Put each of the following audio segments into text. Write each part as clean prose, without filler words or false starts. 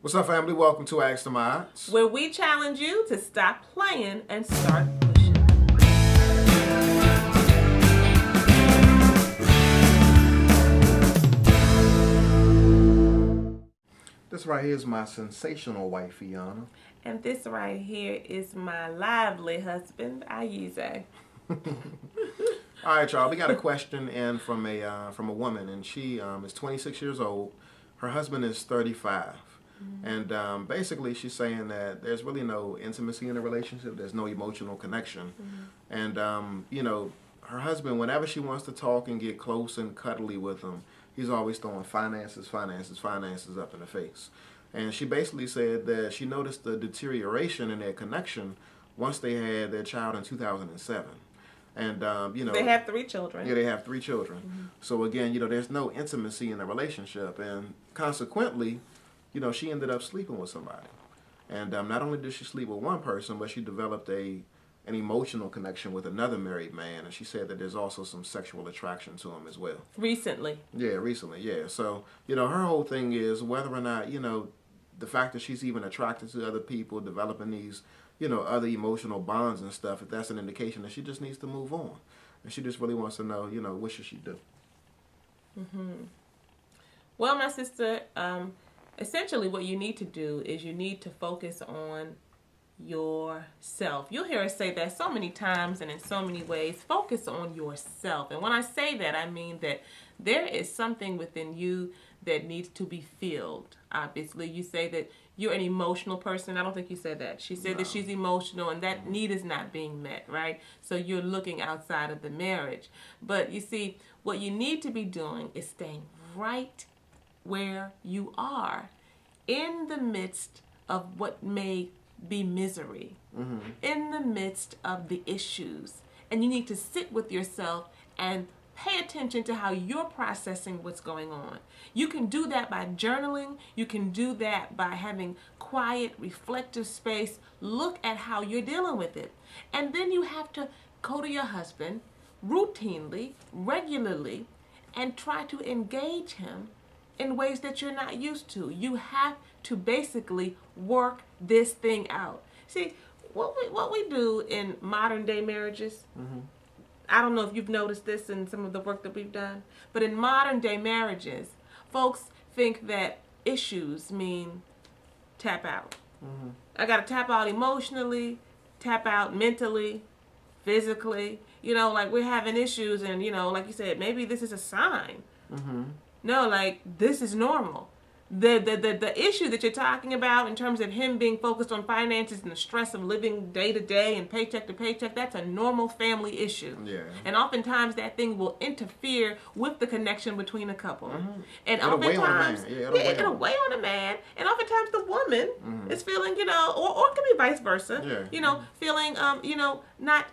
What's up, family? Welcome to Ask the Mods. where we challenge you to stop playing and start pushing. This right here is my sensational wife, Fiona. And this right here is my lively husband, Ayize. All right, y'all. We got a question in from a woman, and she is 26 years old. Her husband is 35. And basically, she's saying that there's really no intimacy in the relationship. There's no emotional connection. And, her husband, whenever she wants to talk and get close and cuddly with him, he's always throwing finances up in the face. And she basically said that she noticed the deterioration in their connection once they had their child in 2007. And, They have 3 children. Yeah, they have 3 children. So, again, there's no intimacy in the relationship. And consequently, she ended up sleeping with somebody. And not only did she sleep with one person, but she developed an emotional connection with another married man. And she said that there's also some sexual attraction to him as well. Recently. Yeah, recently, yeah. So, her whole thing is whether or not, the fact that she's even attracted to other people, developing these, other emotional bonds and stuff, if that's an indication that she just needs to move on. And she just really wants to know, what should she do? Well, my sister, essentially what you need to do is you need to focus on yourself. You'll hear us say that so many times and in so many ways. Focus on yourself. And when I say that, I mean that there is something within you that needs to be filled. Obviously, you say that you're an emotional person. I don't think you said that. She said that she's emotional and that need is not being met, right? So you're looking outside of the marriage. But you see, what you need to be doing is staying right where you are in the midst of what may be misery, in the midst of the issues. And you need to sit with yourself and pay attention to how you're processing what's going on. You can do that by journaling. You can do that by having quiet, reflective space. Look at how you're dealing with it. And then you have to go to your husband routinely, regularly, and try to engage him in ways that you're not used to. You have to basically work this thing out. See, what we do in modern day marriages, I don't know if you've noticed this in some of the work that we've done, but in modern day marriages, folks think that issues mean tap out. I got to tap out emotionally, tap out mentally, physically. Like we're having issues and, like you said, maybe this is a sign. No, like this is normal. The issue that you're talking about in terms of him being focused on finances and the stress of living day to day and paycheck to paycheck, that's a normal family issue. Yeah. And oftentimes that thing will interfere with the connection between a couple. And It'll weigh on a man. oftentimes, It'll weigh on a man. And oftentimes the woman is feeling, or it could be vice versa. Feeling, not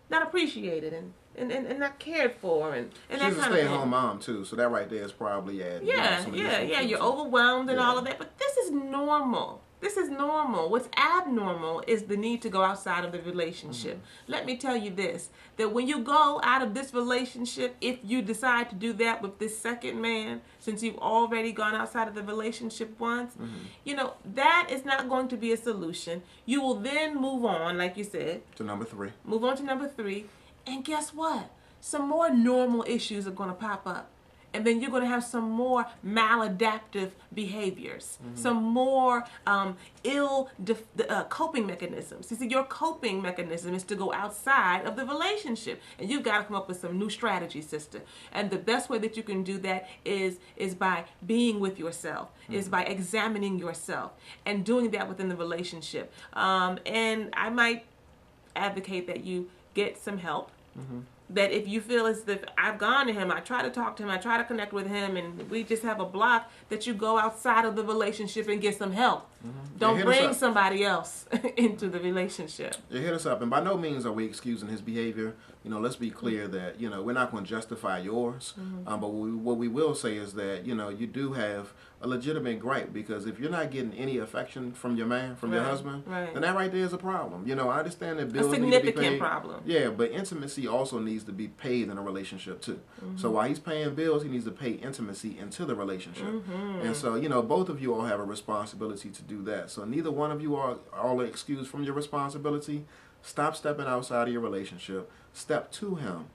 appreciated and not cared for and she's that a kind of thing. stay-at-home mom too, so that right there is probably adding. You're overwhelmed and all of that, but this is normal. This is normal. What's abnormal is the need to go outside of the relationship. Let me tell you this, that when you go out of this relationship, if you decide to do that with this second man, since you've already gone outside of the relationship once, that is not going to be a solution. You will then move on, like you said. To number 3. Move on to number 3. And guess what? Some more normal issues are going to pop up. And then you're going to have some more maladaptive behaviors, some more coping mechanisms. You see, your coping mechanism is to go outside of the relationship. And you've got to come up with some new strategies, sister. And the best way that you can do that is by being with yourself, is by examining yourself and doing that within the relationship. And I might advocate that you get some help. That if you feel as if I've gone to him, I try to talk to him, I try to connect with him, and we just have a block, that you go outside of the relationship and get some help. Don't bring somebody else into the relationship. Yeah, hit us up. And by no means are we excusing his behavior. Let's be clear that, we're not going to justify yours. But what we will say is that, you do have a legitimate gripe, because if you're not getting any affection from your man, from your husband, then that right there is a problem. You know, I understand that bills need to be paid. A significant problem. Yeah, but intimacy also needs to be paid in a relationship too. So while he's paying bills, he needs to pay intimacy into the relationship. And so, you know, both of you all have a responsibility to do that. So neither one of you are all excused from your responsibility. Stop stepping outside of your relationship. Step to him.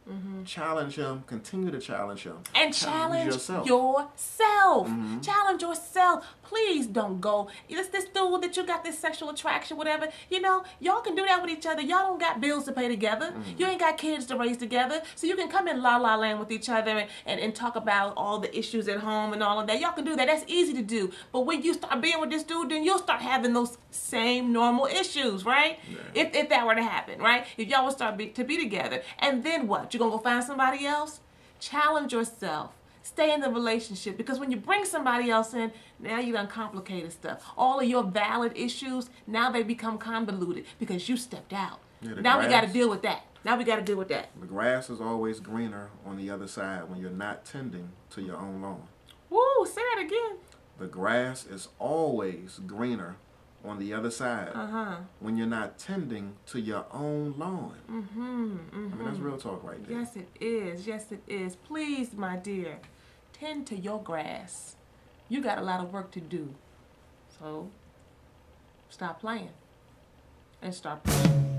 Challenge him. Continue to challenge him. And challenge yourself. Challenge yourself. Please don't go. This dude that you got this sexual attraction, whatever. You know, y'all can do that with each other. Y'all don't got bills to pay together. You ain't got kids to raise together. So you can come in la la land with each other and talk about all the issues at home and all of that. Y'all can do that. That's easy to do. But when you start being with this dude, then you'll start having those same normal issues, right? Yeah. If that were to happen, right? If y'all would start to be together. And then what? You gonna go find somebody else? Challenge yourself. Stay in the relationship, because when you bring somebody else in, now you done complicated stuff. All of your valid issues, now they become convoluted because you stepped out. Yeah, now we got to deal with that. The grass is always greener on the other side when you're not tending to your own lawn. Woo, say that again. The grass is always greener on the other side when you're not tending to your own lawn. I mean, that's real talk right there. Yes, it is. Yes, it is. Please, my dear, tend to your grass. You got a lot of work to do. So, stop playing and start pushing.